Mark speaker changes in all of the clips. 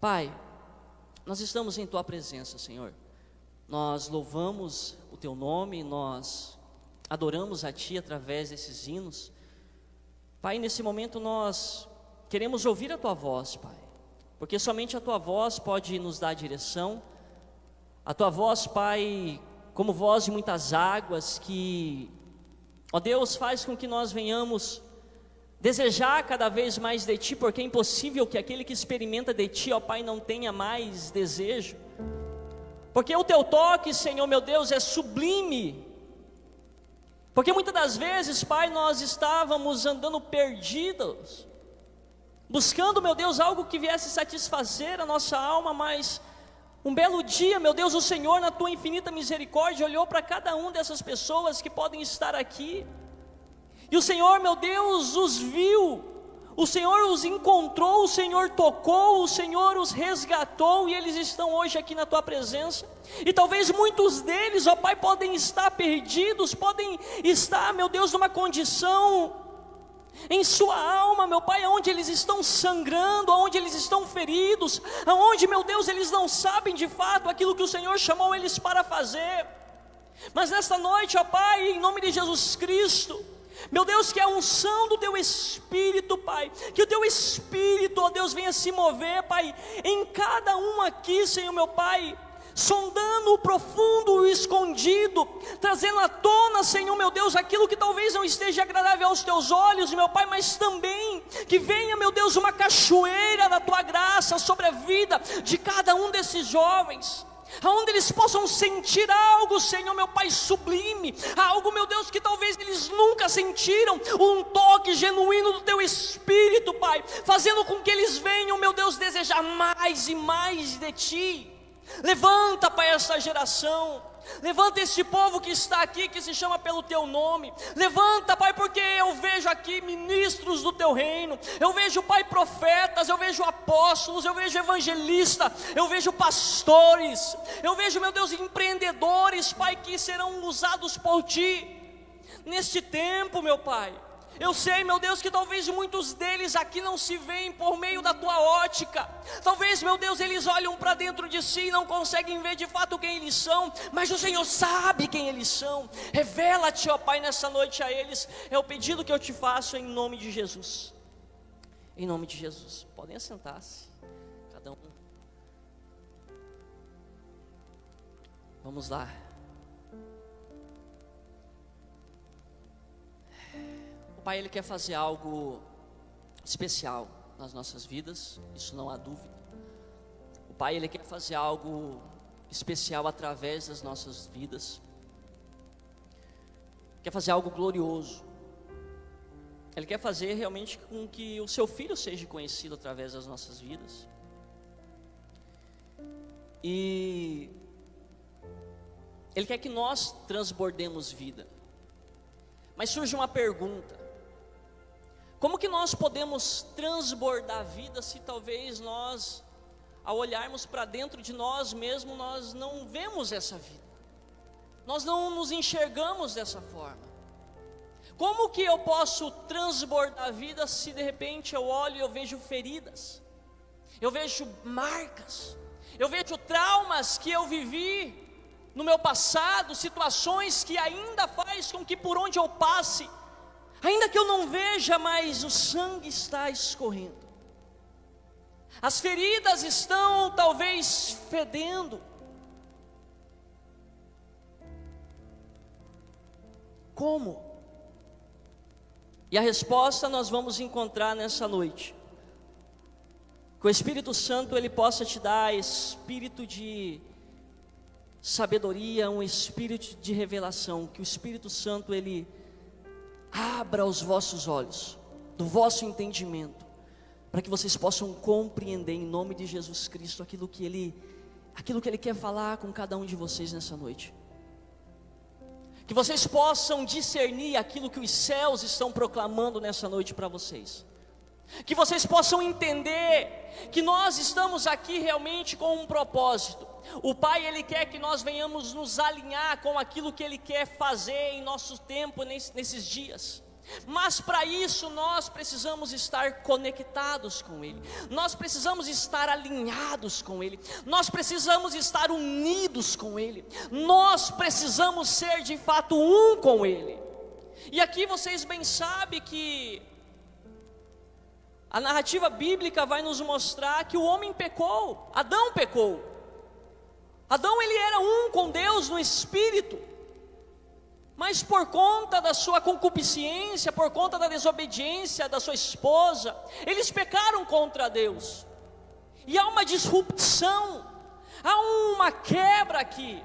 Speaker 1: Pai, nós estamos em Tua presença, Senhor. Nós louvamos o Teu nome, nós adoramos a Ti através desses hinos. Pai, nesse momento nós queremos ouvir a Tua voz, Pai, porque somente a Tua voz pode nos dar direção. A Tua voz, Pai, como voz de muitas águas, que, ó Deus, faz com que nós venhamos desejar cada vez mais de Ti, porque é impossível que aquele que experimenta de Ti, ó Pai, não tenha mais desejo, porque o Teu toque, Senhor meu Deus, é sublime. Porque muitas das vezes, Pai, nós estávamos andando perdidos, buscando, meu Deus, algo que viesse satisfazer a nossa alma, mas um belo dia, meu Deus, o Senhor, na Tua infinita misericórdia, olhou para cada um dessas pessoas que podem estar aqui, e o Senhor, meu Deus, os viu, o Senhor os encontrou, o Senhor tocou, o Senhor os resgatou, e eles estão hoje aqui na Tua presença. E talvez muitos deles, ó Pai, podem estar perdidos, podem estar, meu Deus, numa condição em sua alma, meu Pai, aonde eles estão sangrando, aonde eles estão feridos, aonde, meu Deus, eles não sabem de fato aquilo que o Senhor chamou eles para fazer. Mas nesta noite, ó Pai, em nome de Jesus Cristo, meu Deus, que a unção do Teu Espírito, Pai, que o Teu Espírito, ó Deus, venha se mover, Pai, em cada um aqui, Senhor meu Pai, sondando o profundo e o escondido, trazendo à tona, Senhor meu Deus, aquilo que talvez não esteja agradável aos Teus olhos, meu Pai, mas também que venha, meu Deus, uma cachoeira da Tua graça sobre a vida de cada um desses jovens, aonde eles possam sentir algo, Senhor meu Pai, sublime, algo, meu Deus, que talvez eles nunca sentiram, um toque genuíno do Teu Espírito, Pai, fazendo com que eles venham, meu Deus, desejar mais e mais de Ti. Levanta, Pai, essa geração, levanta esse povo que está aqui, que se chama pelo Teu nome. Levanta, Pai, porque eu vejo aqui ministros do Teu reino, eu vejo, Pai, profetas, eu vejo apóstolos, eu vejo evangelistas, eu vejo pastores, eu vejo, meu Deus, empreendedores, Pai, que serão usados por Ti neste tempo, meu Pai. Eu sei, meu Deus, que talvez muitos deles aqui não se veem por meio da Tua ótica. Talvez, meu Deus, eles olham para dentro de si e não conseguem ver de fato quem eles são. Mas o Senhor sabe quem eles são. Revela-te, ó Pai, nessa noite a eles. É o pedido que eu te faço em nome de Jesus. Em nome de Jesus. Podem assentar-se, cada um. Vamos lá. O Pai, Ele quer fazer algo especial nas nossas vidas, isso não há dúvida. O Pai, Ele quer fazer algo especial através das nossas vidas, quer fazer algo glorioso. Ele quer fazer realmente com que o Seu Filho seja conhecido através das nossas vidas. E Ele quer que nós transbordemos vida. Mas surge uma pergunta: como que nós podemos transbordar a vida se talvez nós, ao olharmos para dentro de nós mesmos, nós não vemos essa vida, nós não nos enxergamos dessa forma? Como que eu posso transbordar a vida se de repente eu olho e eu vejo feridas, eu vejo marcas, eu vejo traumas que eu vivi no meu passado, situações que ainda faz com que por onde eu passe, ainda que eu não veja, mas o sangue está escorrendo, as feridas estão talvez fedendo. Como? E a resposta nós vamos encontrar nessa noite. Que o Espírito Santo, Ele possa te dar espírito de sabedoria, um espírito de revelação. Que o Espírito Santo, Ele abra os vossos olhos, do vosso entendimento, para que vocês possam compreender em nome de Jesus Cristo aquilo que Ele quer falar com cada um de vocês nessa noite. Que vocês possam discernir aquilo que os céus estão proclamando nessa noite para vocês. Que vocês possam entender que nós estamos aqui realmente com um propósito. O Pai, Ele quer que nós venhamos nos alinhar com aquilo que Ele quer fazer em nosso tempo, nesses dias. Mas para isso nós precisamos estar conectados com Ele, nós precisamos estar alinhados com Ele, nós precisamos estar unidos com Ele, nós precisamos ser de fato um com Ele. E aqui vocês bem sabem que a narrativa bíblica vai nos mostrar que o homem pecou, Adão pecou. Adão, ele era um com Deus no espírito, mas por conta da sua concupiscência, por conta da desobediência da sua esposa, eles pecaram contra Deus. E há uma disrupção, há uma quebra aqui.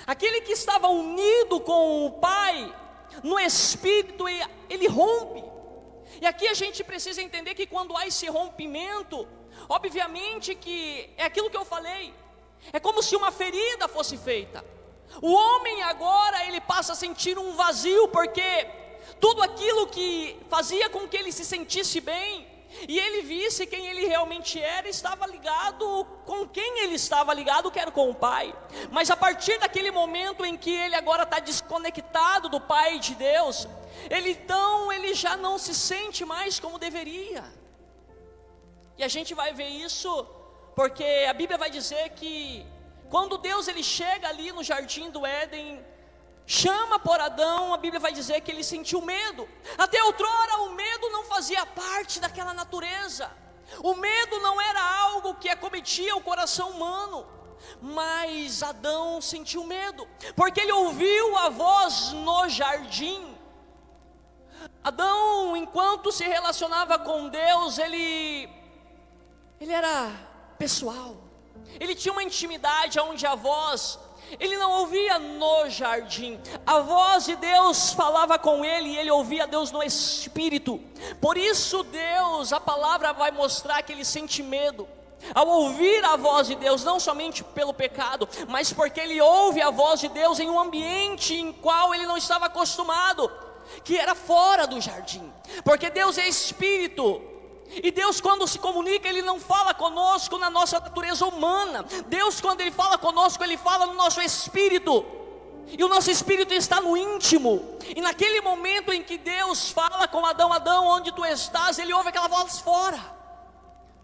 Speaker 1: Aquele que estava unido com o Pai no espírito, ele rompe. E aqui a gente precisa entender que quando há esse rompimento, obviamente que é aquilo que eu falei, é como se uma ferida fosse feita. O homem agora, ele passa a sentir um vazio, porque tudo aquilo que fazia com que ele se sentisse bem, e ele visse quem ele realmente era, estava ligado com quem ele estava ligado, que era com o Pai. Mas a partir daquele momento em que ele agora está desconectado do Pai de Deus, ele já não se sente mais como deveria. E a gente vai ver isso, porque a Bíblia vai dizer que quando Deus ele chega ali no jardim do Éden, chama por Adão, a Bíblia vai dizer que ele sentiu medo. Até outrora o medo não fazia parte daquela natureza, o medo não era algo que acometia o coração humano. Mas Adão sentiu medo, porque ele ouviu a voz no jardim. Adão, enquanto se relacionava com Deus, ele era pessoal, ele tinha uma intimidade onde a voz, ele não ouvia no jardim, a voz de Deus falava com ele, e ele ouvia Deus no Espírito. Por isso Deus, a palavra vai mostrar que ele sente medo ao ouvir a voz de Deus, não somente pelo pecado, mas porque ele ouve a voz de Deus em um ambiente em qual ele não estava acostumado, que era fora do jardim, porque Deus é Espírito. E Deus, quando se comunica, Ele não fala conosco na nossa natureza humana. Deus, quando Ele fala conosco, Ele fala no nosso espírito. E o nosso espírito está no íntimo. E naquele momento em que Deus fala com Adão: Adão, onde tu estás? Ele ouve aquela voz fora.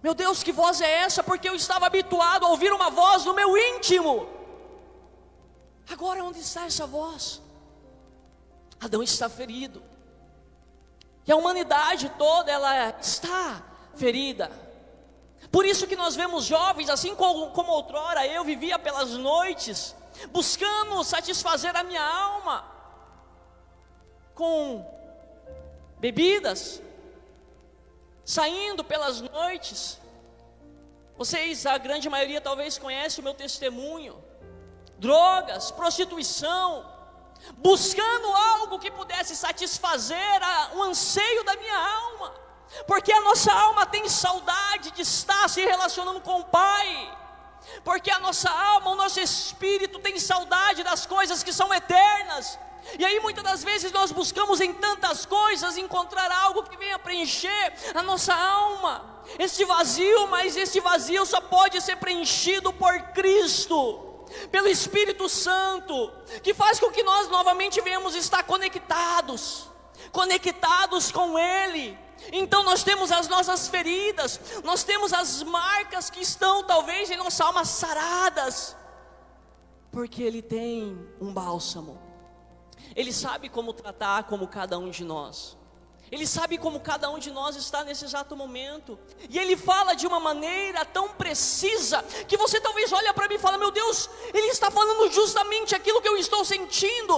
Speaker 1: Meu Deus, que voz é essa? Porque eu estava habituado a ouvir uma voz no meu íntimo. Agora onde está essa voz? Adão está ferido. E a humanidade toda, ela está ferida. Por isso que nós vemos jovens, assim como outrora eu vivia pelas noites, buscando satisfazer a minha alma com bebidas, saindo pelas noites. Vocês, a grande maioria talvez conhece o meu testemunho. Drogas, prostituição, buscando algo que pudesse satisfazer um anseio da minha alma, porque a nossa alma tem saudade de estar se relacionando com o Pai, porque a nossa alma, o nosso espírito tem saudade das coisas que são eternas. E aí muitas das vezes nós buscamos em tantas coisas encontrar algo que venha preencher a nossa alma, este vazio, mas este vazio só pode ser preenchido por Cristo, pelo Espírito Santo, que faz com que nós novamente venhamos estar conectados com Ele. Então nós temos as nossas feridas, nós temos as marcas que estão talvez em nossa alma saradas, porque Ele tem um bálsamo. Ele sabe como tratar como cada um de nós. Ele sabe como cada um de nós está nesse exato momento. E Ele fala de uma maneira tão precisa, que você talvez olha para mim e fala: meu Deus, Ele está falando justamente aquilo que eu estou sentindo.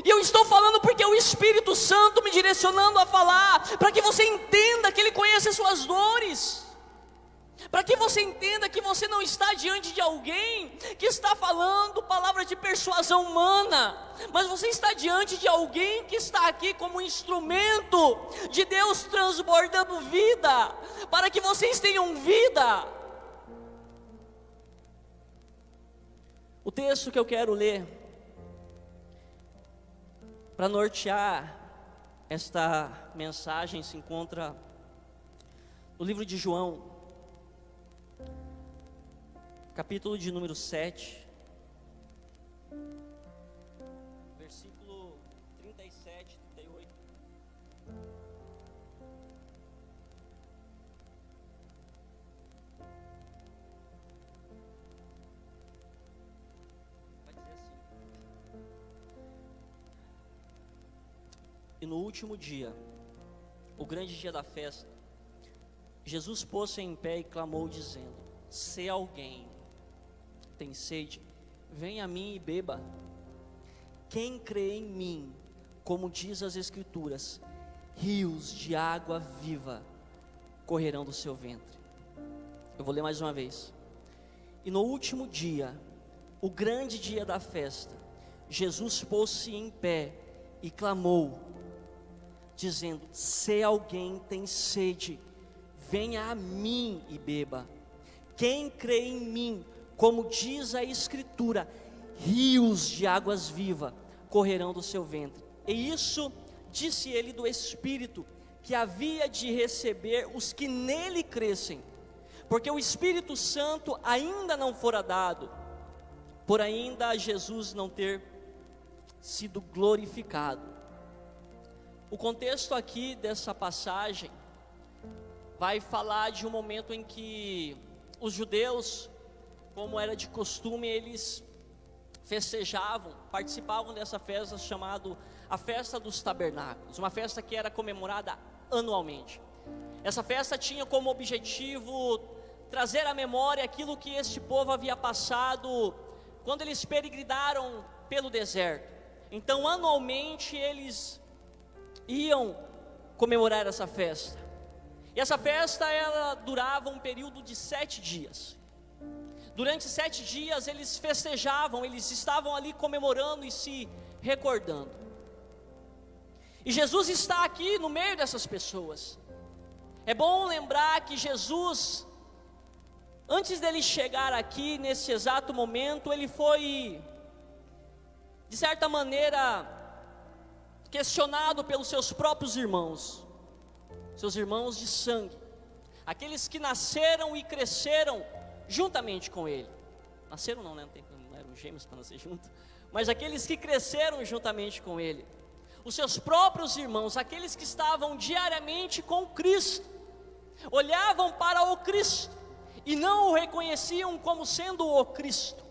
Speaker 1: E eu estou falando porque é o Espírito Santo me direcionando a falar, para que você entenda que Ele conhece as suas dores, para que você entenda que você não está diante de alguém que está falando palavras de persuasão humana, mas você está diante de alguém que está aqui como instrumento de Deus transbordando vida, para que vocês tenham vida. O texto que eu quero ler, para nortear esta mensagem, se encontra no livro de João, capítulo de número 7, versículo 37, 38. no último dia, o grande dia da festa, Jesus pôs-se em pé e clamou dizendo: se alguém tem sede, venha a mim e beba. Quem crê em mim, como diz as Escrituras, rios de água viva correrão do seu ventre. Eu vou ler mais uma vez. E no último dia, o grande dia da festa, Jesus pôs-se em pé e clamou, dizendo: se alguém tem sede, venha a mim e beba. Quem crê em mim, como diz a Escritura, rios de águas vivas correrão do seu ventre. E isso disse ele do Espírito, que havia de receber os que nele crescem, porque o Espírito Santo ainda não fora dado, por ainda Jesus não ter sido glorificado. O contexto aqui dessa passagem vai falar de um momento em que os judeus, como era de costume, eles festejavam, participavam dessa festa chamada a Festa dos Tabernáculos, uma festa que era comemorada anualmente. Essa festa tinha como objetivo trazer à memória aquilo que este povo havia passado quando eles peregrinaram pelo deserto. Então, anualmente eles iam comemorar essa festa. E essa festa, ela durava um período de 7 dias. Durante 7 dias eles festejavam, eles estavam ali comemorando e se recordando. E Jesus está aqui no meio dessas pessoas. É bom lembrar que Jesus, antes dele chegar aqui, nesse exato momento, ele foi, de certa maneira, questionado pelos seus próprios irmãos, seus irmãos de sangue, aqueles que nasceram e cresceram juntamente com ele. Nasceram não, né? Não eram gêmeos para nascer junto, mas aqueles que cresceram juntamente com ele, os seus próprios irmãos, aqueles que estavam diariamente com Cristo, olhavam para o Cristo e não o reconheciam como sendo o Cristo.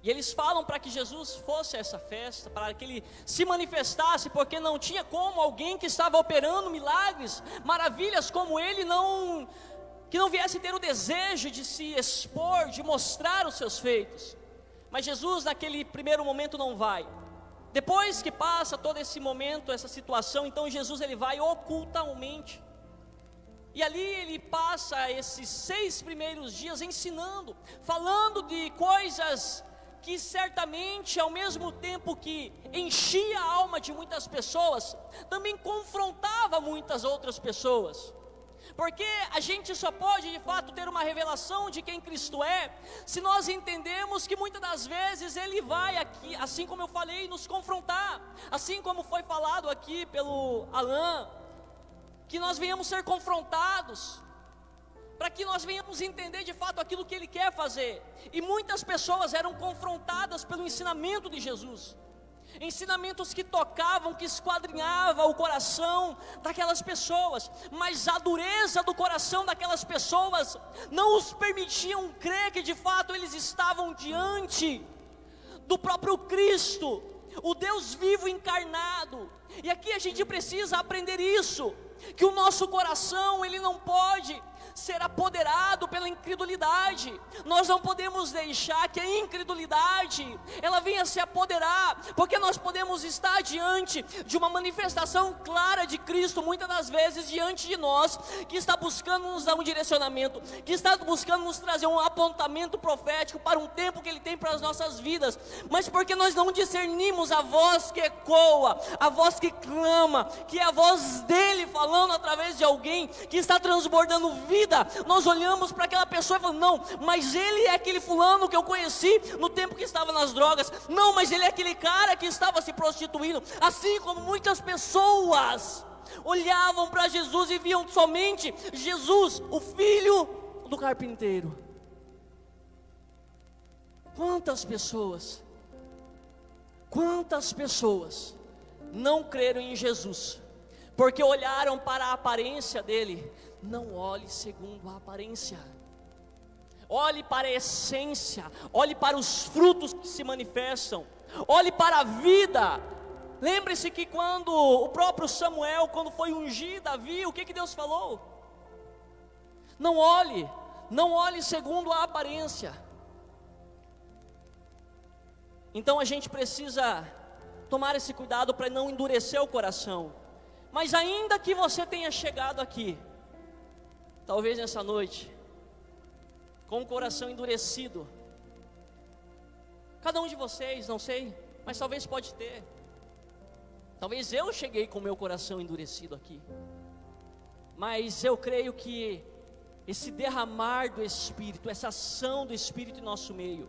Speaker 1: E eles falam para que Jesus fosse a essa festa, para que ele se manifestasse, porque não tinha como alguém que estava operando milagres, maravilhas como ele, que não viesse ter o desejo de se expor, de mostrar os seus feitos. Mas Jesus naquele primeiro momento não vai. Depois que passa todo esse momento, essa situação, então Jesus ele vai ocultamente. E ali ele passa esses 6 primeiros dias ensinando, falando de coisas que certamente, ao mesmo tempo que enchia a alma de muitas pessoas, também confrontava muitas outras pessoas. Porque a gente só pode de fato ter uma revelação de quem Cristo é, se nós entendemos que muitas das vezes Ele vai aqui, assim como eu falei, nos confrontar, assim como foi falado aqui pelo Alain, que nós venhamos ser confrontados, para que nós venhamos entender de fato aquilo que Ele quer fazer. E muitas pessoas eram confrontadas pelo ensinamento de Jesus, ensinamentos que tocavam, que esquadrinhavam o coração daquelas pessoas, mas a dureza do coração daquelas pessoas não os permitiam crer que de fato eles estavam diante do próprio Cristo, o Deus vivo encarnado. E aqui a gente precisa aprender isso, que o nosso coração ele não pode ser apoderado pela incredulidade. Nós não podemos deixar que a incredulidade ela venha se apoderar, porque nós podemos estar diante de uma manifestação clara de Cristo, muitas das vezes diante de nós, que está buscando nos dar um direcionamento, que está buscando nos trazer um apontamento profético para um tempo que Ele tem para as nossas vidas, mas porque nós não discernimos a voz que ecoa, a voz que clama, que é a voz dEle falando através de alguém que está transbordando vida, nós olhamos para aquela pessoa e falamos: não, mas ele é aquele fulano que eu conheci no tempo que estava nas drogas, não, mas ele é aquele cara que estava se prostituindo. Assim como muitas pessoas olhavam para Jesus e viam somente Jesus, o filho do carpinteiro. Quantas pessoas não creram em Jesus, porque olharam para a aparência dele. Não olhe segundo a aparência, olhe para a essência, olhe para os frutos que se manifestam, olhe para a vida, Lembre-se que quando o próprio Samuel, quando foi ungir Davi, o que Deus falou? Não olhe segundo a aparência. Então a gente precisa tomar esse cuidado para não endurecer o coração. Mas ainda que você tenha chegado aqui, talvez nessa noite, com o coração endurecido, cada um de vocês, não sei, mas talvez pode ter. Talvez eu cheguei com o meu coração endurecido aqui, mas eu creio que esse derramar do Espírito, essa ação do Espírito em nosso meio,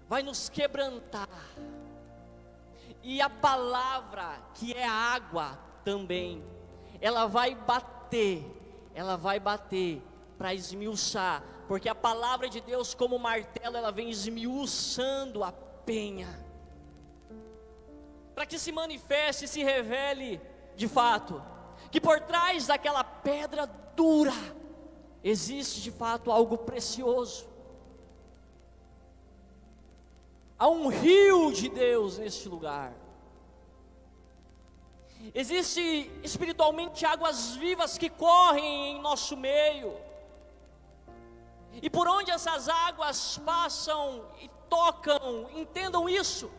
Speaker 1: vai nos quebrantar, e a palavra, que é água também, ela vai bater para esmiuçar, porque a palavra de Deus, como martelo, ela vem esmiuçando a penha, para que se manifeste e se revele de fato, que por trás daquela pedra dura, existe de fato algo precioso. Há um rio de Deus neste lugar. Existe espiritualmente águas vivas que correm em nosso meio. E por onde essas águas passam e tocam, entendam isso,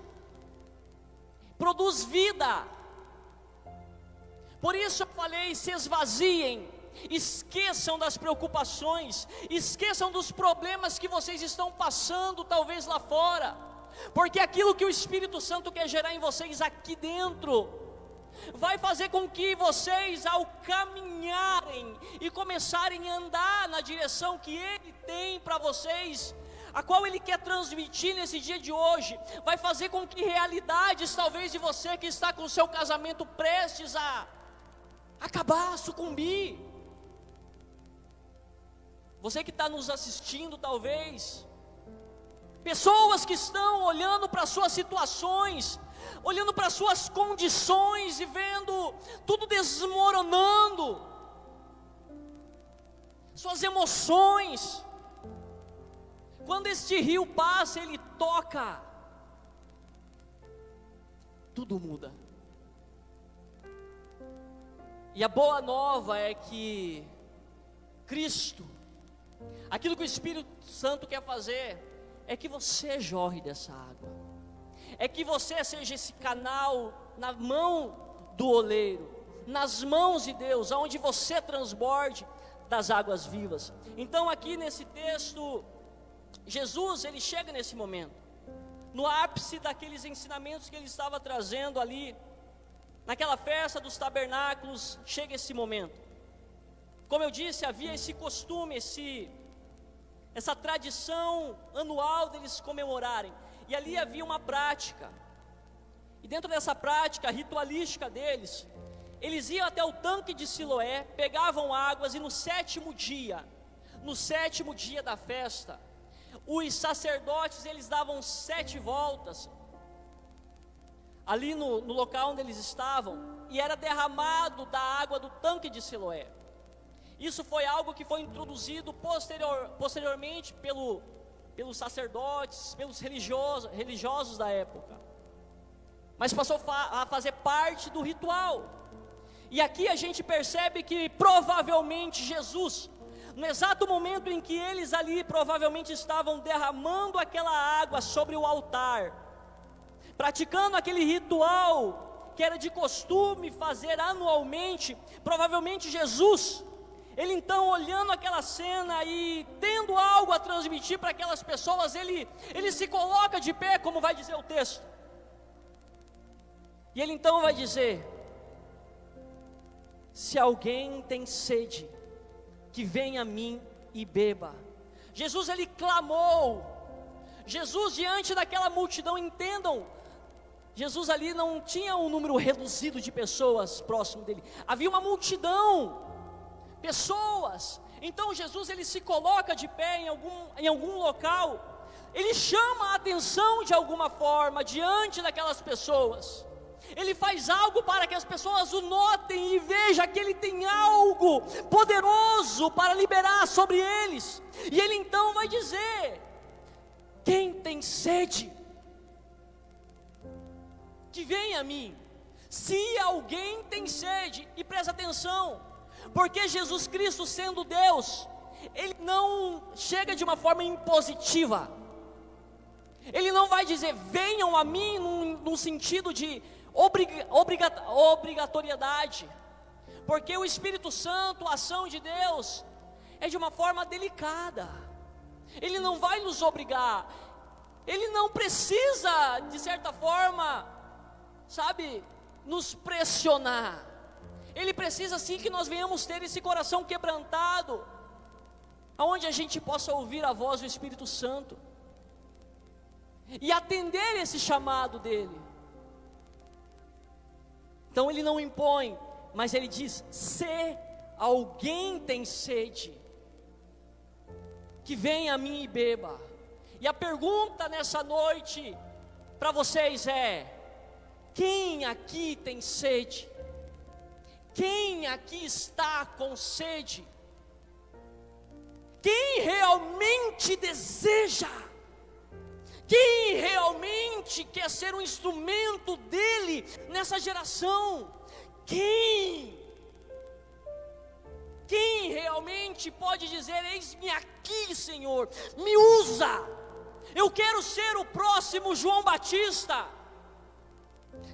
Speaker 1: produz vida. Por isso eu falei, se esvaziem, esqueçam das preocupações, esqueçam dos problemas que vocês estão passando talvez lá fora, porque aquilo que o Espírito Santo quer gerar em vocês aqui dentro, vai fazer com que vocês, ao caminharem e começarem a andar na direção que Ele tem para vocês, a qual Ele quer transmitir nesse dia de hoje, vai fazer com que realidades talvez de você que está com o seu casamento prestes a acabar, a sucumbir, você que está nos assistindo talvez, pessoas que estão olhando para suas situações, olhando para suas condições e vendo tudo desmoronando, suas emoções. Quando este rio passa, ele toca, tudo muda. E a boa nova é que Cristo, aquilo que o Espírito Santo quer fazer, é que você jorre dessa água, é que você seja esse canal na mão do oleiro, nas mãos de Deus, aonde você transborde das águas vivas. Então aqui nesse texto, Jesus, ele chega nesse momento, no ápice daqueles ensinamentos que ele estava trazendo ali, naquela festa dos tabernáculos, chega esse momento. Como eu disse, havia esse costume, essa tradição anual deles comemorarem, e ali havia uma prática, e dentro dessa prática ritualística deles, eles iam até o tanque de Siloé, pegavam águas, e no sétimo dia da festa, os sacerdotes, eles davam 7 voltas, ali no local onde eles estavam, e era derramado da água do tanque de Siloé. Isso foi algo que foi introduzido posteriormente pelos sacerdotes, pelos religiosos da época, mas passou a fazer parte do ritual. E aqui a gente percebe que provavelmente Jesus, no exato momento em que eles ali provavelmente estavam derramando aquela água sobre o altar, praticando aquele ritual que era de costume fazer anualmente, provavelmente Jesus, ele então olhando aquela cena e tendo algo a transmitir para aquelas pessoas, ele se coloca de pé, como vai dizer o texto, e ele então vai dizer: se alguém tem sede, que venha a mim e beba. Jesus, ele clamou, Jesus diante daquela multidão, entendam, Jesus ali não tinha um número reduzido de pessoas próximo dele, havia uma multidão, pessoas. Então Jesus, ele se coloca de pé em algum local, ele chama a atenção de alguma forma diante daquelas pessoas, ele faz algo para que as pessoas o notem e vejam que ele tem algo poderoso para liberar sobre eles, e ele então vai dizer: quem tem sede, que venha a mim. Se alguém tem sede, e presta atenção, porque Jesus Cristo, sendo Deus, Ele não chega de uma forma impositiva. Ele não vai dizer, venham a mim, num sentido de obrigatoriedade, porque o Espírito Santo, a ação de Deus, é de uma forma delicada. Ele não vai nos obrigar, Ele não precisa, de certa forma, nos pressionar. Ele precisa sim que nós venhamos ter esse coração quebrantado, aonde a gente possa ouvir a voz do Espírito Santo e atender esse chamado dele. Então Ele não impõe, mas Ele diz, se alguém tem sede, que venha a mim e beba. E a pergunta nessa noite para vocês é: quem aqui tem sede? Quem aqui está com sede? Quem realmente deseja? Quem realmente quer ser um instrumento dele nessa geração? Quem realmente pode dizer, eis-me aqui, Senhor, me usa, eu quero ser o próximo João Batista?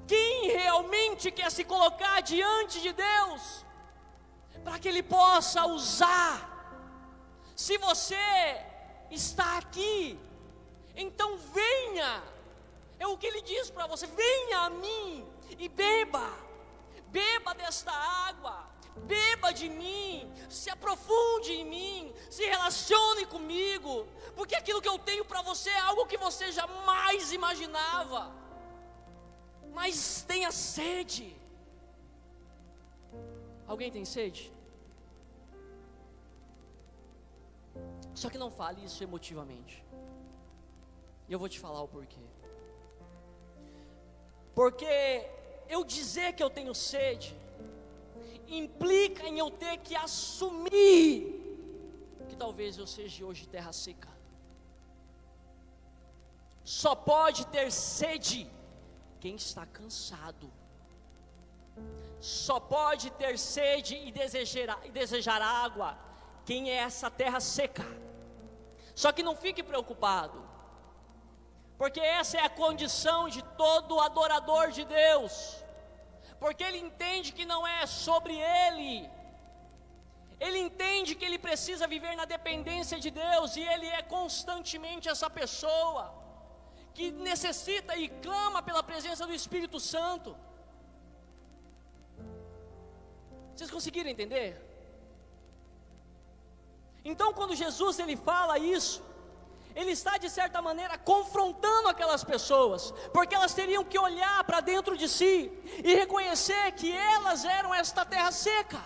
Speaker 1: Quem realmente quer se colocar diante de Deus, para que Ele possa usar? Se você está aqui, então venha, é o que Ele diz para você, venha a mim e beba desta água, beba de mim, se aprofunde em mim, se relacione comigo, porque aquilo que eu tenho para você é algo que você jamais imaginava. Mas tenha sede. Alguém tem sede? Só que não fale isso emotivamente. E eu vou te falar o porquê. Porque eu dizer que eu tenho sede implica em eu ter que assumir que talvez eu seja hoje terra seca. Só pode ter sede quem está cansado. Só pode ter sede e desejar água quem é essa terra seca. Só que não fique preocupado, porque essa é a condição de todo adorador de Deus, porque ele entende que não é sobre ele, ele entende que ele precisa viver na dependência de Deus, e ele é constantemente essa pessoa que necessita e clama pela presença do Espírito Santo. Vocês conseguiram entender? Então quando Jesus ele fala isso, Ele está de certa maneira confrontando aquelas pessoas, porque elas teriam que olhar para dentro de si e reconhecer que elas eram esta terra seca.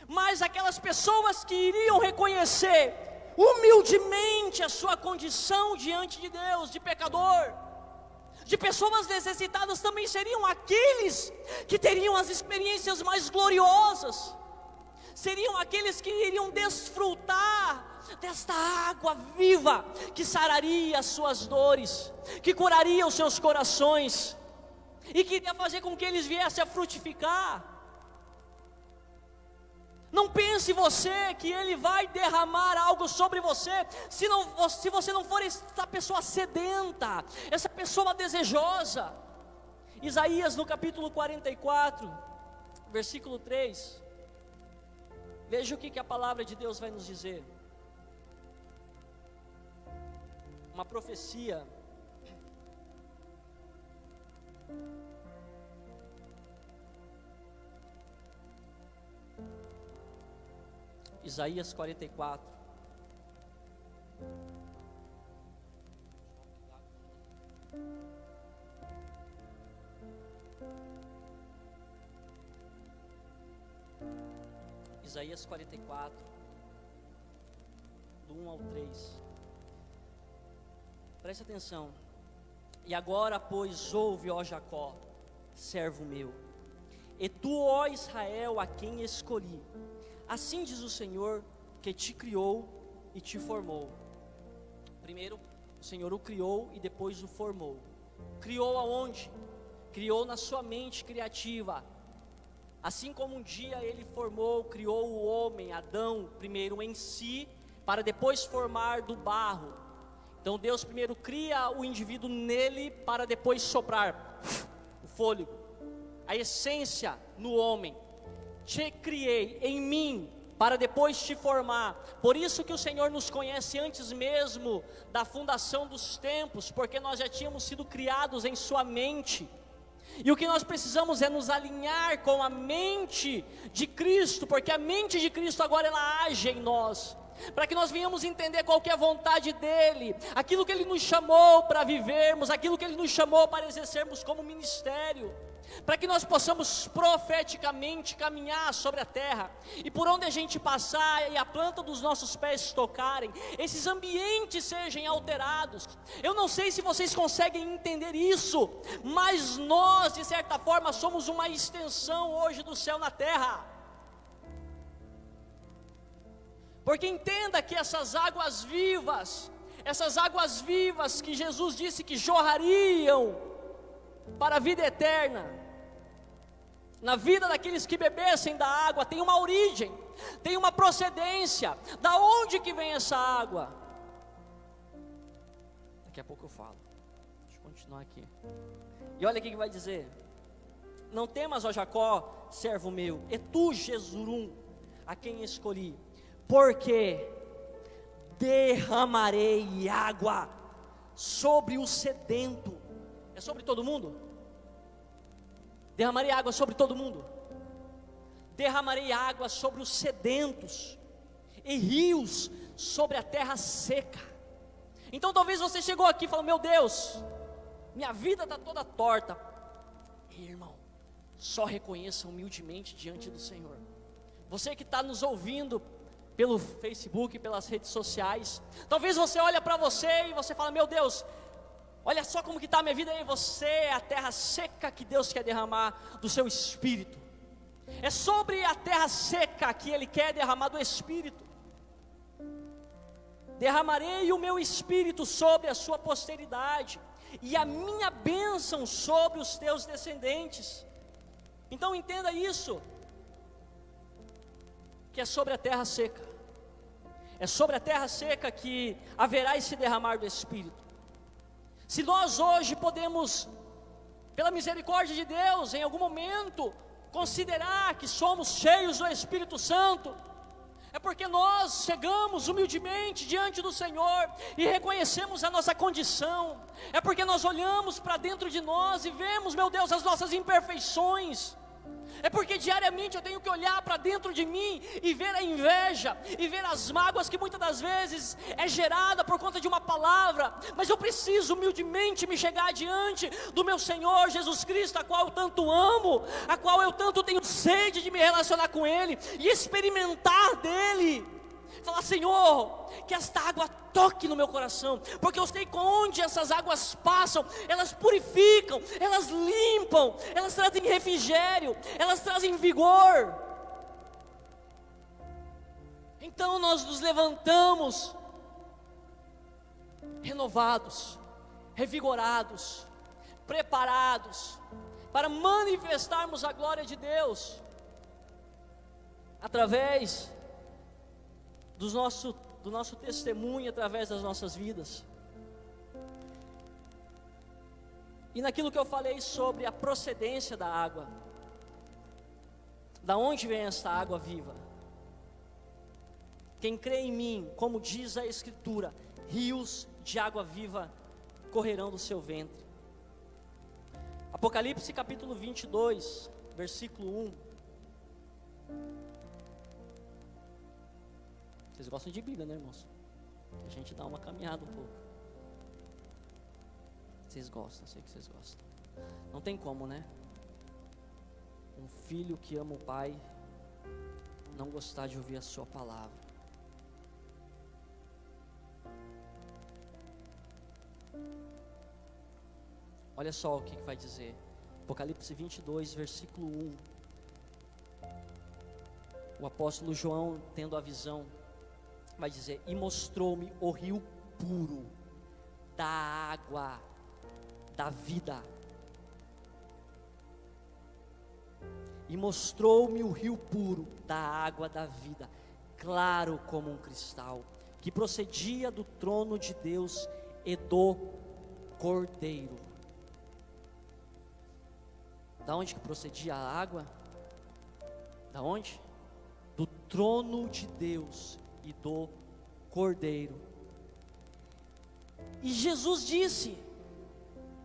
Speaker 1: Mas aquelas pessoas que iriam reconhecer humildemente a sua condição diante de Deus, de pecador, de pessoas necessitadas, também seriam aqueles que teriam as experiências mais gloriosas, seriam aqueles que iriam desfrutar desta água viva, que sararia as suas dores, que curaria os seus corações, e que iria fazer com que eles viessem a frutificar. Não pense você que Ele vai derramar algo sobre você, se você não for essa pessoa sedenta, essa pessoa desejosa. Isaías no capítulo 44, versículo 3, veja o que a palavra de Deus vai nos dizer. Uma profecia. Isaías 44. Isaías 44, do 1 ao 3. Preste atenção. E agora, pois, ouve, ó Jacó, servo meu, e tu, ó Israel, a quem escolhi. Assim diz o Senhor, que te criou e te formou. Primeiro, o Senhor o criou e depois o formou. Criou aonde? criou na sua mente criativa, assim como um dia Ele criou o homem, Adão, primeiro em si, para depois formar do barro. Então Deus primeiro cria o indivíduo nele, para depois soprar o fôlego, a essência no homem. Te criei em mim, para depois te formar. Por isso que o Senhor nos conhece antes mesmo da fundação dos tempos, porque nós já tínhamos sido criados em sua mente. E o que nós precisamos é nos alinhar com a mente de Cristo, porque a mente de Cristo agora ela age em nós, para que nós venhamos entender qual que é a vontade dEle, aquilo que Ele nos chamou para vivermos, aquilo que Ele nos chamou para exercermos como ministério, para que nós possamos profeticamente caminhar sobre a terra, e por onde a gente passar e a planta dos nossos pés tocarem, esses ambientes sejam alterados. Eu não sei se vocês conseguem entender isso, mas nós de certa forma somos uma extensão hoje do céu na terra. Porque entenda que essas águas vivas que Jesus disse que jorrariam para a vida eterna, na vida daqueles que bebessem da água, tem uma origem, tem uma procedência. Da onde que vem essa água? Daqui a pouco eu falo. Deixa eu continuar aqui. E olha o que vai dizer: não temas, ó Jacó, servo meu, e tu, Jesurum, a quem escolhi, porque derramarei água sobre o sedento. É sobre todo mundo? Derramarei água sobre todo mundo. Derramarei água sobre os sedentos, e rios sobre a terra seca. Então talvez você chegou aqui e falou: meu Deus, minha vida está toda torta. Irmão, só reconheça humildemente diante do Senhor. Você que está nos ouvindo pelo Facebook, pelas redes sociais, talvez você olha para você e você fala: meu Deus, olha só como que está a minha vida. E você é a terra seca que Deus quer derramar do seu Espírito. É sobre a terra seca que Ele quer derramar do Espírito. Derramarei o meu Espírito sobre a sua posteridade, e a minha bênção sobre os teus descendentes. Então entenda isso, que é sobre a terra seca. É sobre a terra seca que haverá esse derramar do Espírito. Se nós hoje podemos, pela misericórdia de Deus, em algum momento, considerar que somos cheios do Espírito Santo, é porque nós chegamos humildemente diante do Senhor e reconhecemos a nossa condição. É porque nós olhamos para dentro de nós e vemos, meu Deus, as nossas imperfeições. É porque diariamente eu tenho que olhar para dentro de mim e ver a inveja, e ver as mágoas que muitas das vezes é gerada por conta de uma palavra. Mas eu preciso humildemente me chegar diante do meu Senhor Jesus Cristo, a qual eu tanto amo, a qual eu tanto tenho sede de me relacionar com Ele e experimentar dEle. Falar: Senhor, que esta água toque no meu coração, porque eu sei que onde essas águas passam, elas purificam, elas limpam, elas trazem refrigério, elas trazem vigor. Então nós nos levantamos renovados, revigorados, preparados para manifestarmos a glória de Deus através do nosso testemunho, através das nossas vidas. E naquilo que eu falei sobre a procedência da água, da onde vem esta água viva? Quem crê em mim, como diz a Escritura, rios de água viva correrão do seu ventre. Apocalipse capítulo 22, versículo 1. Vocês gostam de Bíblia, né, irmãos? A gente dá uma caminhada um pouco. Vocês gostam, eu sei que vocês gostam. Não tem como, né? Um filho que ama o pai não gostar de ouvir a sua palavra. Olha só o que vai dizer. Apocalipse 22, versículo 1. O apóstolo João, tendo a visão, vai dizer: e mostrou-me o rio puro da água da vida, e mostrou-me o rio puro da água da vida, claro como um cristal, que procedia do trono de Deus e do Cordeiro. Da onde que procedia a água? Da onde? Do trono de Deus e do Cordeiro. E Jesus disse: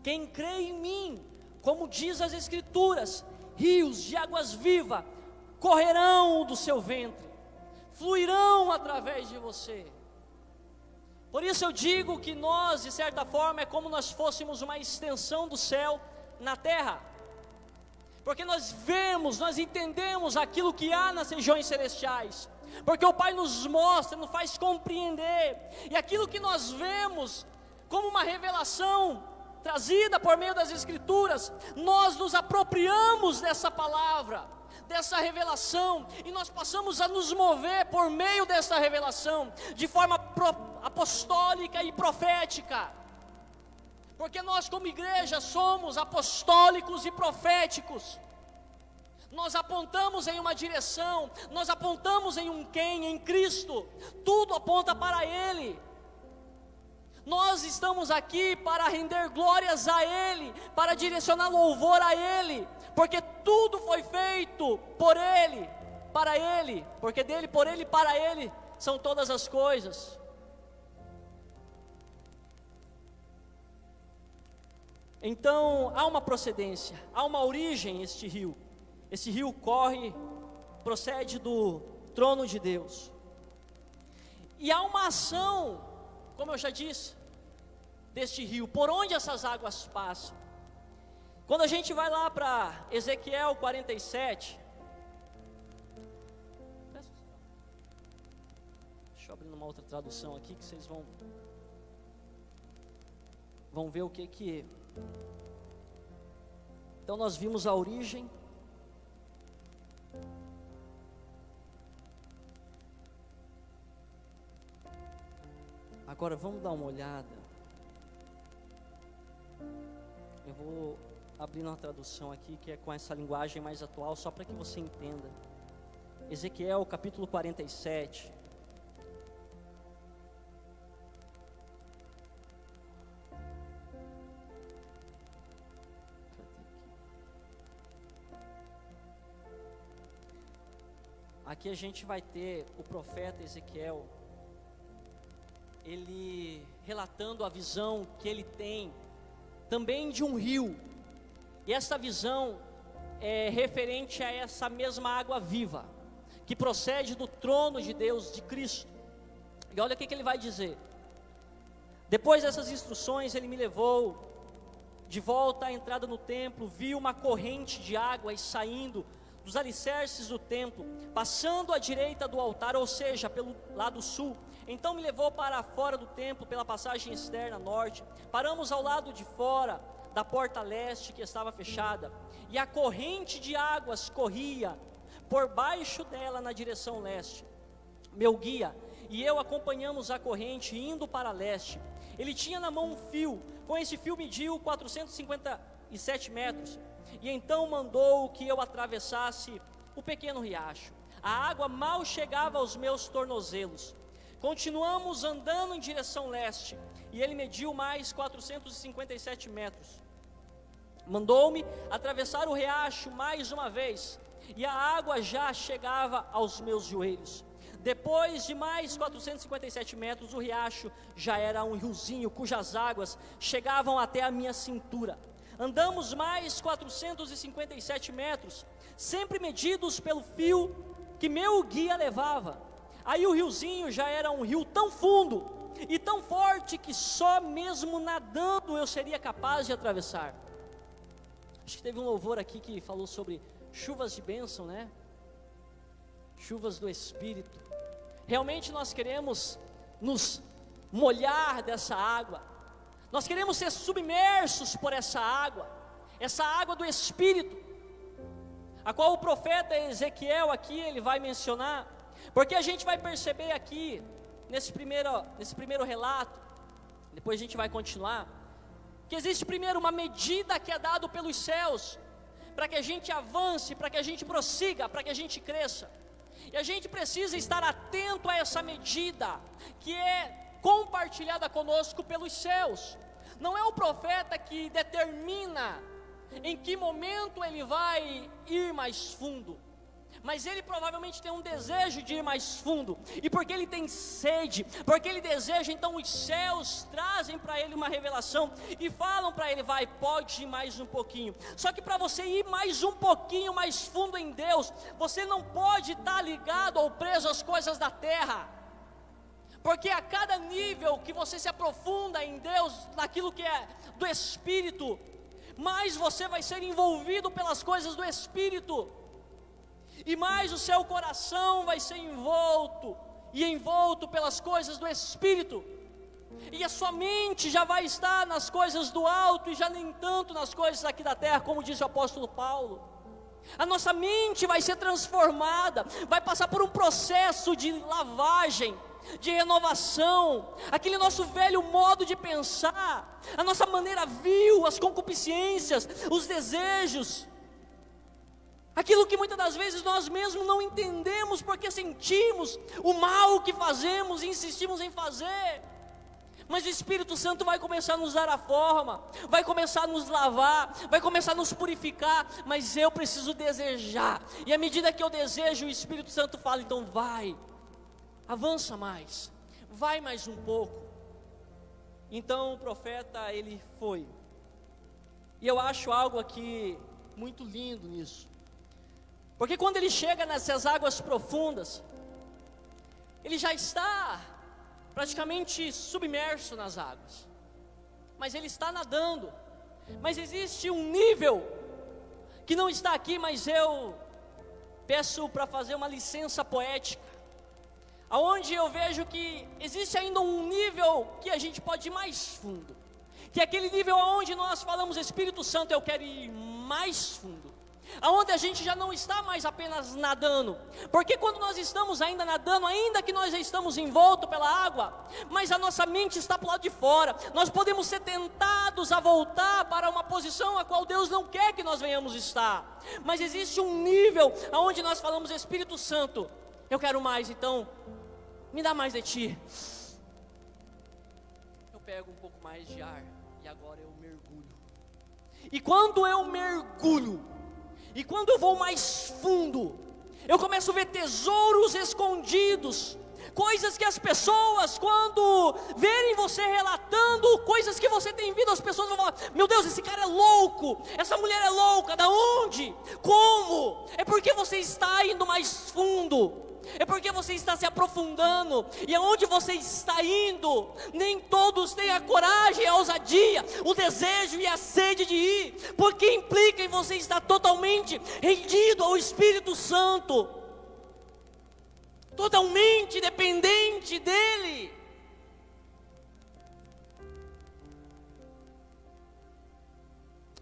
Speaker 1: quem crê em mim, como diz as Escrituras, rios de águas vivas correrão do seu ventre, fluirão através de você. Por isso eu digo que nós, de certa forma, é como nós fôssemos uma extensão do céu na terra, porque nós vemos, nós entendemos aquilo que há nas regiões celestiais, porque o Pai nos mostra, nos faz compreender, e aquilo que nós vemos como uma revelação trazida por meio das Escrituras, nós nos apropriamos dessa palavra, dessa revelação, e nós passamos a nos mover por meio dessa revelação, de forma apostólica e profética, porque nós como igreja somos apostólicos e proféticos. Nós apontamos em uma direção, nós apontamos em um quem, em Cristo, tudo aponta para Ele. Nós estamos aqui para render glórias a Ele, para direcionar louvor a Ele, porque tudo foi feito por Ele, para Ele, porque dele, por Ele, para Ele são todas as coisas. Então há uma procedência, há uma origem este rio. Esse rio procede do trono de Deus. E há uma ação, como eu já disse, deste rio, por onde essas águas passam. Quando a gente vai lá para Ezequiel 47, deixa eu abrir uma outra tradução aqui que vocês vão ver o que. Então nós vimos a origem. Agora vamos dar uma olhada. Eu vou abrir uma tradução aqui que é com essa linguagem mais atual, só para que você entenda. Ezequiel capítulo 47. Aqui a gente vai ter o profeta Ezequiel, ele relatando a visão que ele tem também de um rio, e essa visão é referente a essa mesma água viva, que procede do trono de Deus, de Cristo. E olha o que ele vai dizer: depois dessas instruções ele me levou de volta à entrada no templo, vi uma corrente de águas saindo dos alicerces do templo, passando à direita do altar, ou seja, pelo lado sul. Então me levou para fora do templo, pela passagem externa norte. Paramos ao lado de fora da porta leste, que estava fechada, e a corrente de águas corria por baixo dela na direção leste. Meu guia e eu acompanhamos a corrente indo para leste. Ele tinha na mão um fio, com esse fio mediu 457 metros, e então mandou que eu atravessasse o pequeno riacho. A água mal chegava aos meus tornozelos. Continuamos andando em direção leste, e ele mediu mais 457 metros. Mandou-me atravessar o riacho mais uma vez, e a água já chegava aos meus joelhos. Depois de mais 457 metros, o riacho já era um riozinho, cujas águas chegavam até a minha cintura. Andamos mais 457 metros, sempre medidos pelo fio que meu guia levava. Aí o riozinho já era um rio tão fundo e tão forte que só mesmo nadando eu seria capaz de atravessar. Acho que teve um louvor aqui que falou sobre chuvas de bênção, né? Chuvas do Espírito. Realmente nós queremos nos molhar dessa água. Nós queremos ser submersos por essa água do Espírito, a qual o profeta Ezequiel aqui ele vai mencionar, porque a gente vai perceber aqui, nesse primeiro relato, depois a gente vai continuar, que existe primeiro uma medida que é dada pelos céus, para que a gente avance, para que a gente prossiga, para que a gente cresça. E a gente precisa estar atento a essa medida, que é compartilhada conosco pelos céus. Não é o profeta que determina em que momento ele vai ir mais fundo, mas ele provavelmente tem um desejo de ir mais fundo, e porque ele tem sede, porque ele deseja, então os céus trazem para ele uma revelação, e falam para ele, pode ir mais um pouquinho. Só que para você ir mais um pouquinho mais fundo em Deus, você não pode estar ligado ou preso às coisas da terra, porque a cada nível que você se aprofunda em Deus, naquilo que é do Espírito, mais você vai ser envolvido pelas coisas do Espírito, e mais o seu coração vai ser envolto pelas coisas do Espírito, e a sua mente já vai estar nas coisas do alto, e já nem tanto nas coisas aqui da terra, como disse o apóstolo Paulo. A nossa mente vai ser transformada, vai passar por um processo de lavagem, de renovação. Aquele nosso velho modo de pensar, a nossa maneira vil, as concupiscências, os desejos, aquilo que muitas das vezes nós mesmos não entendemos, porque sentimos o mal que fazemos e insistimos em fazer. Mas o Espírito Santo vai começar a nos dar a forma, vai começar a nos lavar, vai começar a nos purificar, mas eu preciso desejar, e à medida que eu desejo, o Espírito Santo fala, então vai, avança mais, vai mais um pouco. Então o profeta, ele foi, e eu acho algo aqui muito lindo nisso, porque quando ele chega nessas águas profundas, ele já está praticamente submerso nas águas, mas ele está nadando. Mas existe um nível que não está aqui, mas eu peço para fazer uma licença poética, aonde eu vejo que existe ainda um nível que a gente pode ir mais fundo, que é aquele nível onde nós falamos, Espírito Santo, eu quero ir mais fundo, aonde a gente já não está mais apenas nadando, porque quando nós estamos ainda nadando, ainda que nós já estamos envoltos pela água, mas a nossa mente está para o lado de fora, nós podemos ser tentados a voltar para uma posição a qual Deus não quer que nós venhamos estar. Mas existe um nível aonde nós falamos, Espírito Santo, eu quero mais, então me dá mais de Ti. Eu pego um pouco mais de ar, e agora eu mergulho, e quando eu mergulho, e quando eu vou mais fundo, eu começo a ver tesouros escondidos, coisas que as pessoas, quando verem você relatando coisas que você tem visto, as pessoas vão falar, meu Deus, esse cara é louco, essa mulher é louca, da onde? Como? É porque você está indo mais fundo, é porque você está se aprofundando, e aonde você está indo, nem todos têm a coragem, a ousadia, o desejo e a sede de ir, porque implica em você estar totalmente rendido ao Espírito Santo, totalmente dependente dEle.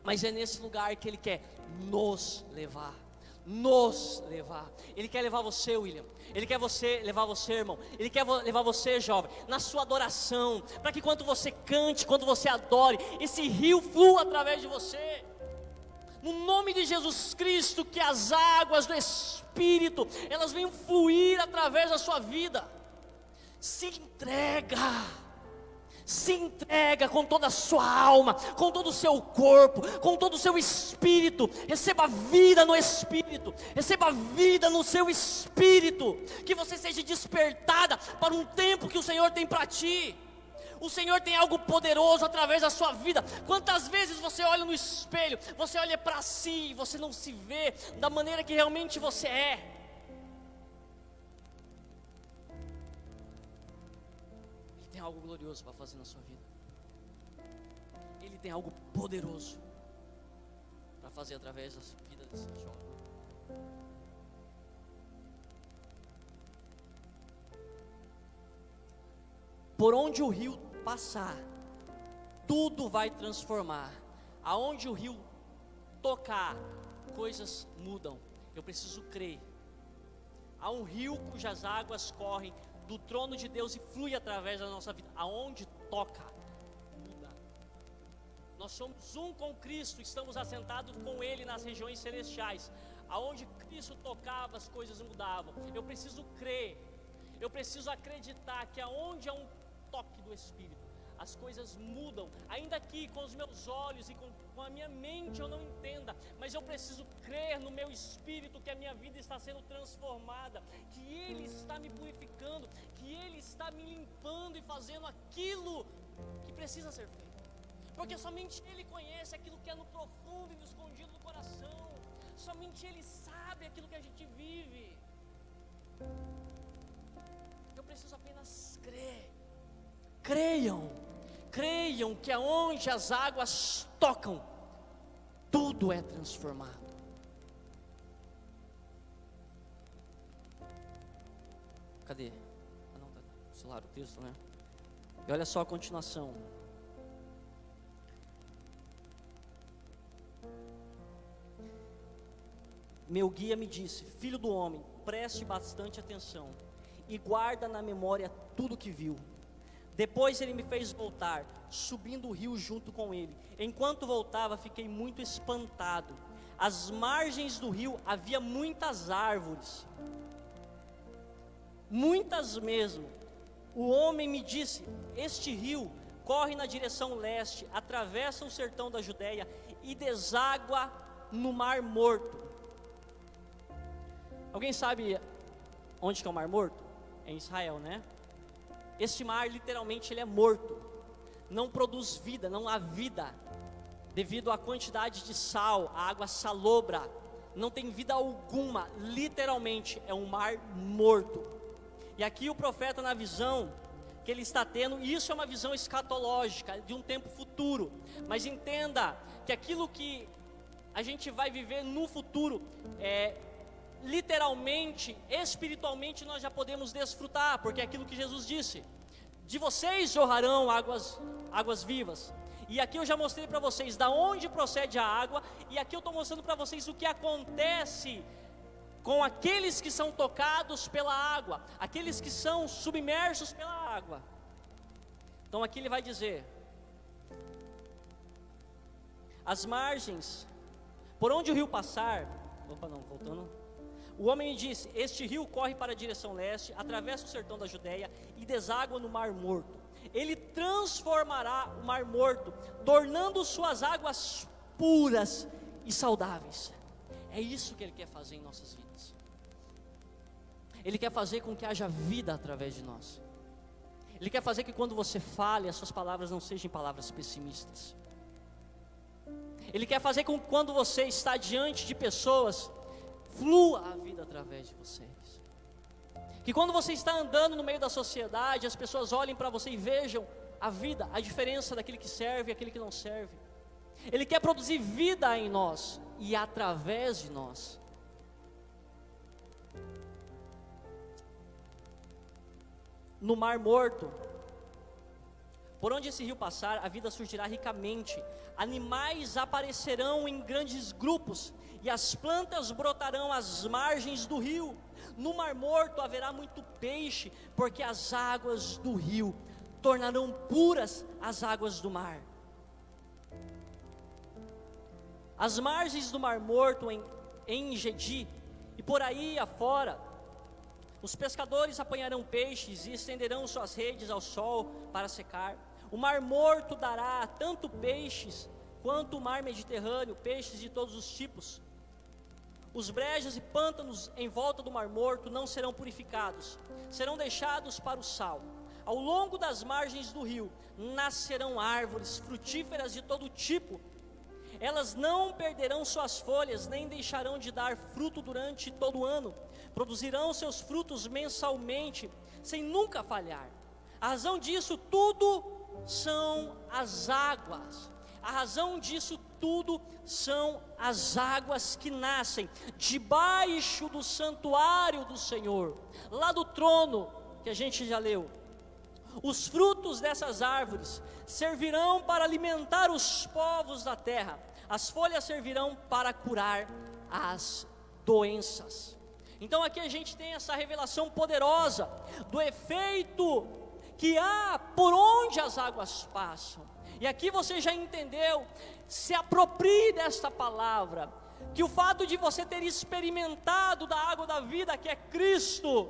Speaker 1: Mas é nesse lugar que Ele quer nos levar. Ele quer levar você, William, Ele quer levar você, irmão, Ele quer levar você, jovem, na sua adoração, para que quando você cante, quando você adore, esse rio flua através de você, no nome de Jesus Cristo, que as águas do Espírito, elas venham fluir através da sua vida. Se entrega com toda a sua alma, com todo o seu corpo, com todo o seu espírito. Receba vida no espírito, receba vida no seu espírito, que você seja despertada para um tempo que o Senhor tem para ti. O Senhor tem algo poderoso através da sua vida. Quantas vezes você olha no espelho, você olha para si e você não se vê da maneira que realmente você é. Ele tem algo glorioso para fazer na sua vida. Ele tem algo poderoso para fazer através da vida desse jovem. Por onde o rio passar, tudo vai transformar. Aonde o rio tocar, coisas mudam. Eu preciso crer. Há um rio cujas águas correm do trono de Deus e flui através da nossa vida. Aonde toca, muda. Nós somos um com Cristo, estamos assentados com Ele nas regiões celestiais. Aonde Cristo tocava, as coisas mudavam. Eu preciso crer, eu preciso acreditar que aonde há um toque do Espírito, as coisas mudam. Ainda que com os meus olhos e com a minha mente eu não entenda, mas eu preciso crer no meu espírito que a minha vida está sendo transformada, que Ele está me purificando, que Ele está me limpando e fazendo aquilo que precisa ser feito. Porque somente Ele conhece aquilo que é no profundo e no escondido do coração. Somente Ele sabe aquilo que a gente vive. Eu preciso apenas crer. Creiam que aonde as águas tocam, tudo é transformado. Cadê? Ah, não, tá no celular o texto, né? E olha só a continuação. Meu guia me disse: filho do homem, preste bastante atenção e guarda na memória tudo que viu. Depois ele me fez voltar, subindo o rio junto com ele. Enquanto voltava, fiquei muito espantado. Às margens do rio havia muitas árvores, muitas mesmo. O homem me disse: este rio corre na direção leste, atravessa o sertão da Judéia e deságua no Mar Morto. Alguém sabe onde que é o Mar Morto? É em Israel, né? Este mar, literalmente, ele é morto. Não produz vida, não há vida. Devido à quantidade de sal, a água salobra. Não tem vida alguma. Literalmente, é um mar morto. E aqui o profeta, na visão que ele está tendo, isso é uma visão escatológica, de um tempo futuro. Mas entenda que aquilo que a gente vai viver no futuro literalmente, espiritualmente, nós já podemos desfrutar, porque é aquilo que Jesus disse: de vocês jorrarão águas vivas. E aqui eu já mostrei para vocês da onde procede a água, e aqui eu estou mostrando para vocês o que acontece com aqueles que são tocados pela água, aqueles que são submersos pela água. Então aqui ele vai dizer: as margens, por onde o rio passar, o homem me disse: este rio corre para a direção leste, atravessa o sertão da Judéia e deságua no Mar Morto. Ele transformará o Mar Morto, tornando suas águas puras e saudáveis. É isso que Ele quer fazer em nossas vidas. Ele quer fazer com que haja vida através de nós. Ele quer fazer que quando você fale, as suas palavras não sejam palavras pessimistas. Ele quer fazer com que quando você está diante de pessoas, flua a vida através de vocês. Que quando você está andando no meio da sociedade, as pessoas olhem para você e vejam a vida, a diferença daquele que serve e aquele que não serve. Ele quer produzir vida em nós e através de nós. No Mar Morto, por onde esse rio passar, a vida surgirá ricamente. Animais aparecerão em grandes grupos e as plantas brotarão às margens do rio. No Mar Morto haverá muito peixe, porque as águas do rio tornarão puras as águas do mar. As margens do Mar Morto em Engedi e por aí afora, os pescadores apanharão peixes e estenderão suas redes ao sol para secar. O Mar Morto dará tanto peixes quanto o mar Mediterrâneo, peixes de todos os tipos. Os brejos e pântanos em volta do Mar Morto não serão purificados, serão deixados para o sal. Ao longo das margens do rio nascerão árvores frutíferas de todo tipo. Elas não perderão suas folhas, nem deixarão de dar fruto durante todo o ano. Produzirão seus frutos mensalmente, sem nunca falhar. A razão disso tudo são as águas. A razão disso tudo são as águas que nascem debaixo do santuário do Senhor, lá do trono que a gente já leu. Os frutos dessas árvores servirão para alimentar os povos da terra. As folhas servirão para curar as doenças. Então aqui a gente tem essa revelação poderosa do efeito que há por onde as águas passam. E aqui você já entendeu, se aproprie desta palavra, que o fato de você ter experimentado da água da vida, que é Cristo,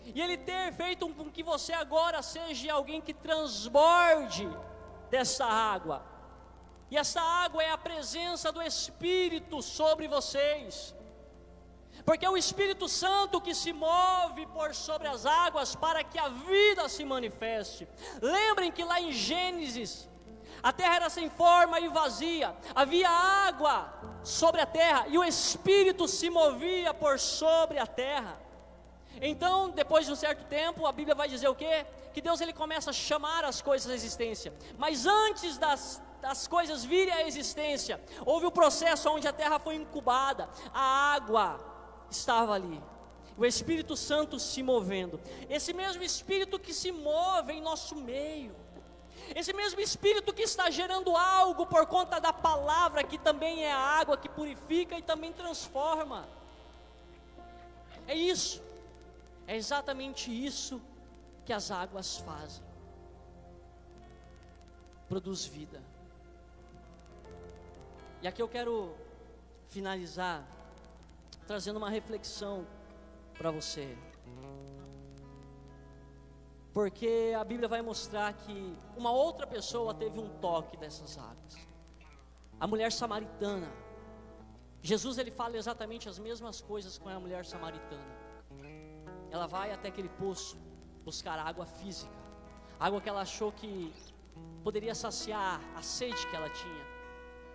Speaker 1: e Ele ter feito com que você agora seja alguém que transborde dessa água, e essa água é a presença do Espírito sobre vocês, porque é o Espírito Santo que se move por sobre as águas para que a vida se manifeste. Lembrem que lá em Gênesis, a terra era sem forma e vazia, havia água sobre a terra e o Espírito se movia por sobre a terra. Então, depois de um certo tempo, a Bíblia vai dizer o quê? Que Deus ele começa a chamar as coisas à existência, mas antes das coisas virem à existência, houve o processo onde a terra foi incubada, a água estava ali, o Espírito Santo se movendo, esse mesmo Espírito que se move em nosso meio, esse mesmo Espírito que está gerando algo por conta da palavra, que também é a água que purifica e também transforma. É isso, é exatamente isso que as águas fazem, produz vida. E aqui eu quero finalizar trazendo uma reflexão para você, porque a Bíblia vai mostrar que uma outra pessoa teve um toque dessas águas, a mulher samaritana. Jesus ele fala exatamente as mesmas coisas com a mulher samaritana. Ela vai até aquele poço buscar água física, água que ela achou que poderia saciar a sede que ela tinha,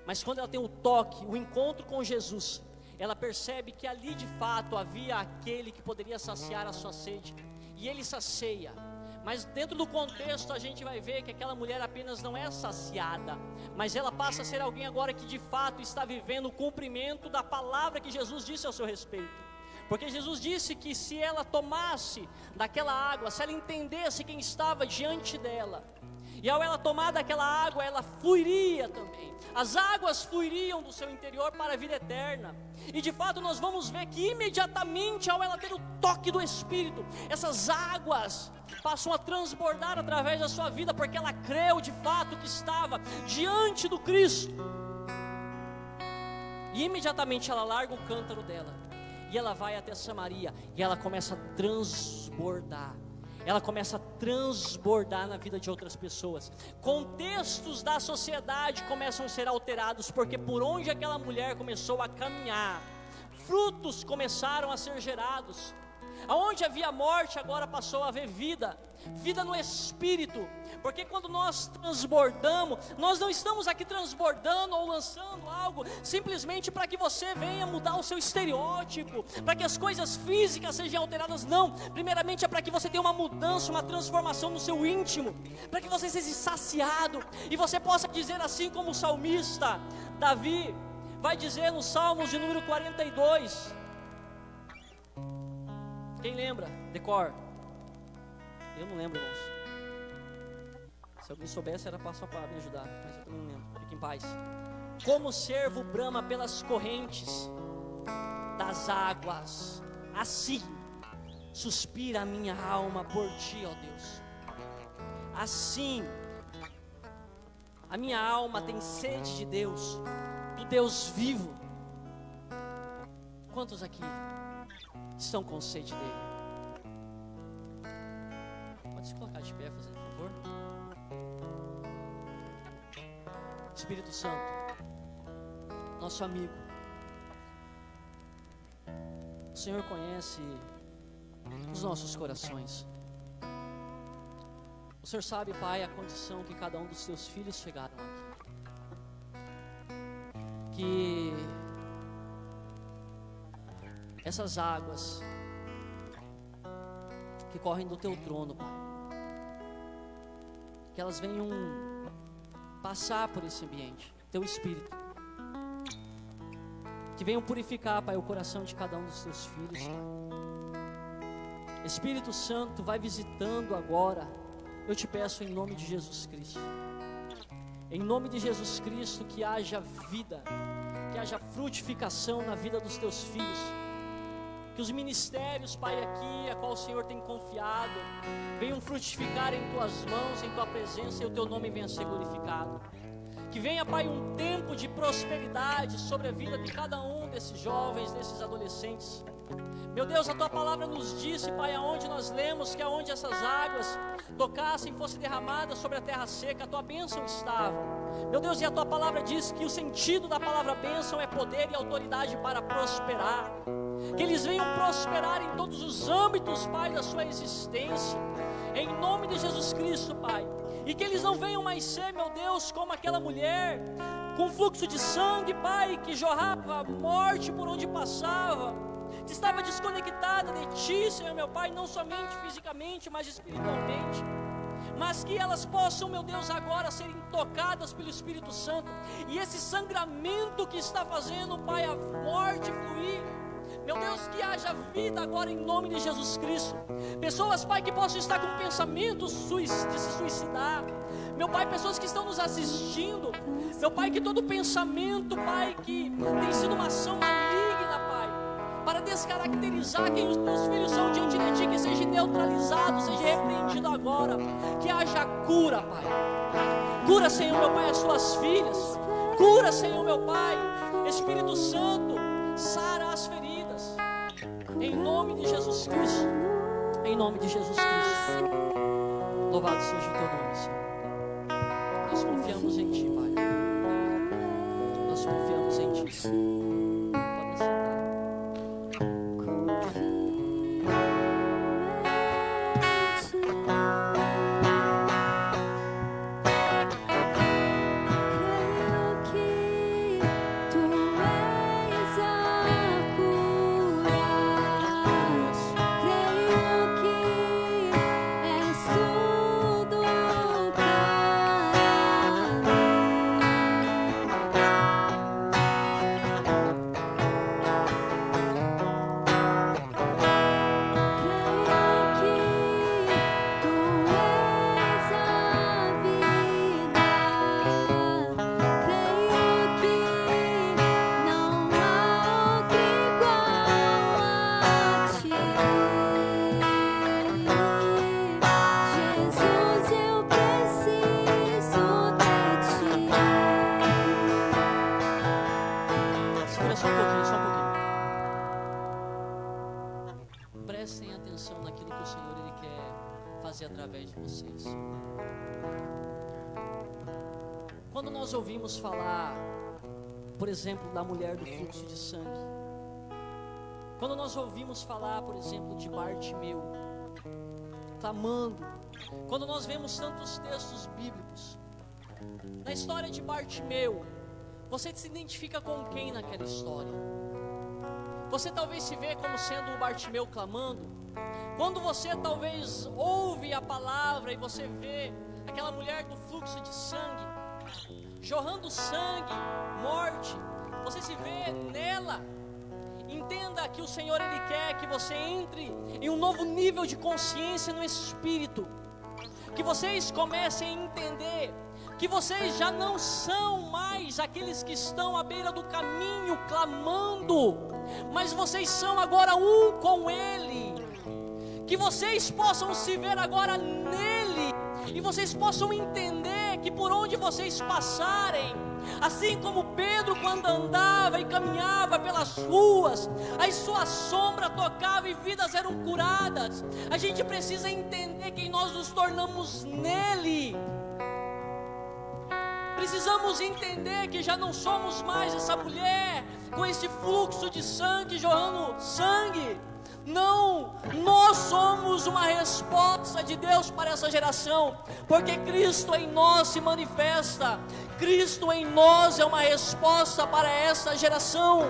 Speaker 1: mas quando ela tem o toque, o encontro com Jesus, ela percebe que ali de fato havia aquele que poderia saciar a sua sede, e ele sacia. Mas dentro do contexto a gente vai ver que aquela mulher apenas não é saciada, mas ela passa a ser alguém agora que de fato está vivendo o cumprimento da palavra que Jesus disse ao seu respeito. Porque Jesus disse que se ela tomasse daquela água, se ela entendesse quem estava diante dela, e ao ela tomar daquela água, ela fluiria também. As águas fluiriam do seu interior para a vida eterna. E de fato nós vamos ver que imediatamente ao ela ter o toque do Espírito, essas águas passam a transbordar através da sua vida, porque ela creu de fato que estava diante do Cristo. E imediatamente ela larga o cântaro dela, e ela vai até Samaria, e ela começa a transbordar. Ela começa a transbordar na vida de outras pessoas. Contextos da sociedade começam a ser alterados, porque por onde aquela mulher começou a caminhar, frutos começaram a ser gerados. Aonde havia morte, agora passou a haver vida, vida no Espírito. Porque quando nós transbordamos, nós não estamos aqui transbordando ou lançando algo simplesmente para que você venha mudar o seu estereótipo, para que as coisas físicas sejam alteradas. Não, primeiramente é para que você tenha uma mudança, uma transformação no seu íntimo, para que você seja saciado, e você possa dizer assim como o salmista Davi vai dizer nos Salmos de número 42. Quem lembra? Decor. Eu não lembro, irmãos. Se alguém soubesse era só para me ajudar, mas eu também não lembro. Fique em paz. Como o servo brama pelas correntes das águas, assim suspira a minha alma por ti, ó Deus. Assim a minha alma tem sede de Deus, do Deus vivo. Quantos aqui estão com sede dele? Pode se colocar de pé, fazendo um favor. Espírito Santo, nosso amigo, o Senhor conhece os nossos corações. O Senhor sabe, Pai, a condição que cada um dos seus filhos chegaram aqui. Que essas águas que correm do teu trono, Pai, que elas venham passar por esse ambiente, teu Espírito, que venham purificar, Pai, o coração de cada um dos teus filhos, Pai. Espírito Santo, vai visitando agora, eu te peço em nome de Jesus Cristo, em nome de Jesus Cristo, que haja vida, que haja frutificação na vida dos teus filhos, que os ministérios, Pai, aqui, a qual o Senhor tem confiado, venham frutificar em Tuas mãos, em Tua presença, e o Teu nome venha ser glorificado. Que venha, Pai, um tempo de prosperidade sobre a vida de cada um desses jovens, desses adolescentes. Meu Deus, a Tua palavra nos disse, Pai, aonde nós lemos que aonde essas águas tocassem, fossem derramadas sobre a terra seca, a Tua bênção estava. Meu Deus, e a Tua palavra diz que o sentido da palavra bênção é poder e autoridade para prosperar. Que eles venham prosperar em todos os âmbitos, Pai, da sua existência, em nome de Jesus Cristo, Pai. E que eles não venham mais ser, meu Deus, como aquela mulher com fluxo de sangue, Pai, que jorrava morte por onde passava, que estava desconectada de Ti, Senhor meu Pai, não somente fisicamente, mas espiritualmente. Mas que elas possam, meu Deus, agora serem tocadas pelo Espírito Santo, e esse sangramento que está fazendo, Pai, a morte fluir, meu Deus, que haja vida agora em nome de Jesus Cristo. Pessoas, Pai, que possam estar com pensamentos de se suicidar. Meu Pai, pessoas que estão nos assistindo, meu Pai, que todo pensamento, Pai, que tem sido uma ação maligna, Pai, para descaracterizar quem os Teus filhos são diante de Ti, que seja neutralizado, seja repreendido agora. Que haja cura, Pai. Cura, Senhor meu Pai, as Tuas filhas. Cura, Senhor meu Pai, Espírito Santo, sara as feridas. Em nome de Jesus Cristo. Em nome de Jesus Cristo. Louvado seja o Teu nome, Senhor. Nós confiamos em Ti, Pai. Nós confiamos em Ti, Senhor. Pode sentar. Prestem atenção naquilo que o Senhor Ele quer fazer através de vocês. Quando nós ouvimos falar, por exemplo, da mulher do fluxo de sangue, quando nós ouvimos falar, por exemplo, de Bartimeu clamando, quando nós vemos tantos textos bíblicos, na história de Bartimeu, você se identifica com quem naquela história? Você talvez se vê como sendo o Bartimeu clamando. Quando você talvez ouve a palavra e você vê aquela mulher do fluxo de sangue, jorrando sangue, morte, você se vê nela. Entenda que o Senhor Ele quer que você entre em um novo nível de consciência no Espírito, que vocês comecem a entender que vocês já não são mais aqueles que estão à beira do caminho clamando, mas vocês são agora um com Ele, que vocês possam se ver agora nele, e vocês possam entender que por onde vocês passarem, assim como Pedro quando andava e caminhava pelas ruas, a sua sombra tocava e vidas eram curadas. A gente precisa entender quem nós nos tornamos nele. Precisamos entender que já não somos mais essa mulher com esse fluxo de sangue, jorrando sangue. Não, nós somos uma resposta de Deus para essa geração, porque Cristo em nós se manifesta. Cristo em nós é uma resposta para essa geração.